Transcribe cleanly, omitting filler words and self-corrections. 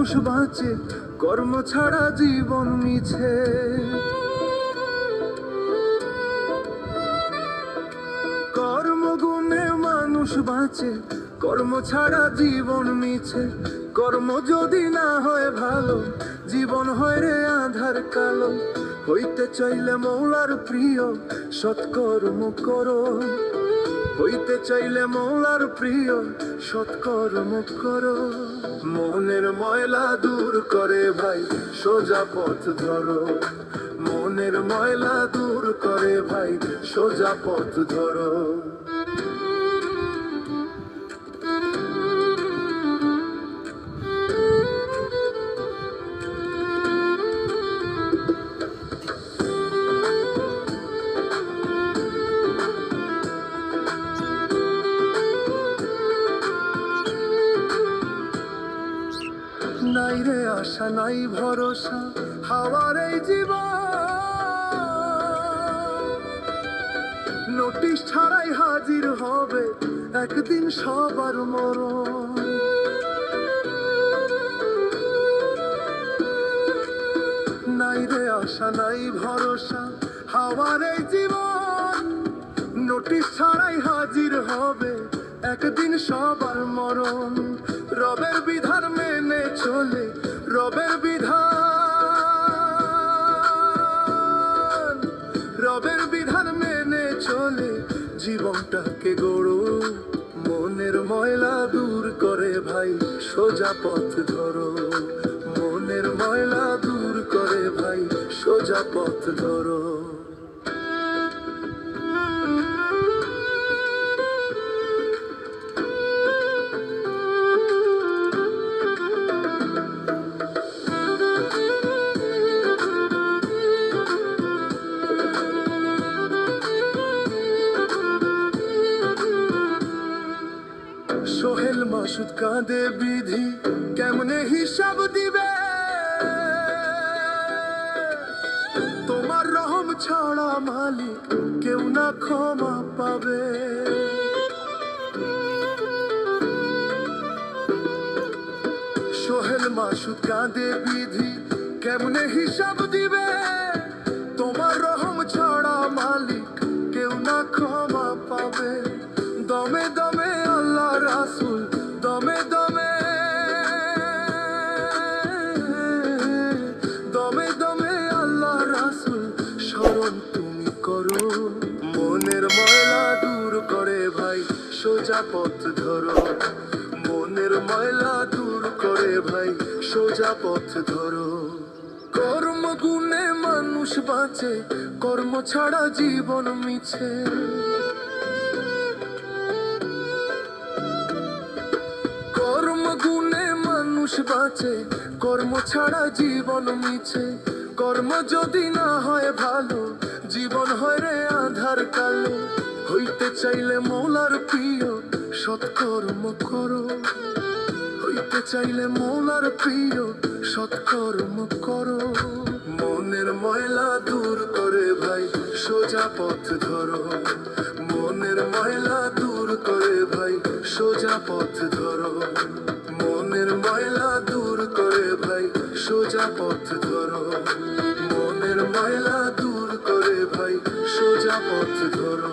মানুষ বাঁচে, কর্ম ছাড়া জীবন মিছে। কর্মগুণে মানুষ বাঁচে, কর্ম ছাড়া জীবন মিছে। কর্ম যদি না হয় ভালো, জীবন হয় রে আধার কালো। হইতে চাইলে মৌলার প্রিয়, সৎকর্ম করো। হইতে চাইলে মৌলার প্রিয়, সৎকর্ম করো। মনের ময়লা দূর করে ভাই, সোজা পথ ধরো। মনের ময়লা দূর করে ভাই, সোজা পথ ধরো। নাই রে আশা, নাই ভরসা, হাওয়ার এই জীবন। নোটিশ ছাড়াই হাজির হবে একদিন সবার মরণ। নাই রে আশা, নাই ভরসা, হাওয়ার এই জীবন। নোটিশ ছাড়াই হাজির হবে একদিন সবার মরণ। রবের বিধান মেনে চলে, রবের বিধান, রবের বিধান মেনে চলে জীবনটাকে গড়ো। মনের ময়লা দূর করে ভাই, সোজা পথ ধরো। মনের ময়লা দূর করে ভাই, সোজা পথ ধরো। সোহেল মাসুদ কাঁদে, বিধি কেমনে হিসাব দিবে? তোমার রহম ছাড়া মালিক কেউ না ক্ষমা পাবে। সোহেল মাসুদ কাঁদে, বিধি কেমনে হিসাব দিবে? তোমার রহম ছাড়া মালিক কেউ না ক্ষমা পাবে। দমে দমে আল্লাহ রাসূল, দমে দমে, দমে দমে আল্লাহ রাসূল স্মরণ তুমি করো। মনের ময়লা দূর করে ভাই, সোজা পথ ধরো। মনের ময়লা দূর করে ভাই, সোজা পথ ধরো। কর্মগুণে মানুষ বাঁচে, কর্ম ছাড়া জীবন মিছে। কর্মগুণে মানুষ বাঁচে, কর্ম ছাড়া জীবন মিছে। কর্ম যদি না হয় ভালো, জীবন হয় রে আধার কালো। হইতে চাইলে মৌলার প্রিয়, সৎকর্ম করো। হইতে চাইলে মৌলার প্রিয়, সৎকর্ম করো। মনের ময়লা দূর করে ভাই, সোজা পথ ধরো। মনের ময়লা দূর করে ভাই, সোজা পথ ধরো। মনের ময়লা দূর করে ভাই, সোজা পথ ধরো। মনের ময়লা দূর করে ভাই, সোজা পথ ধরো।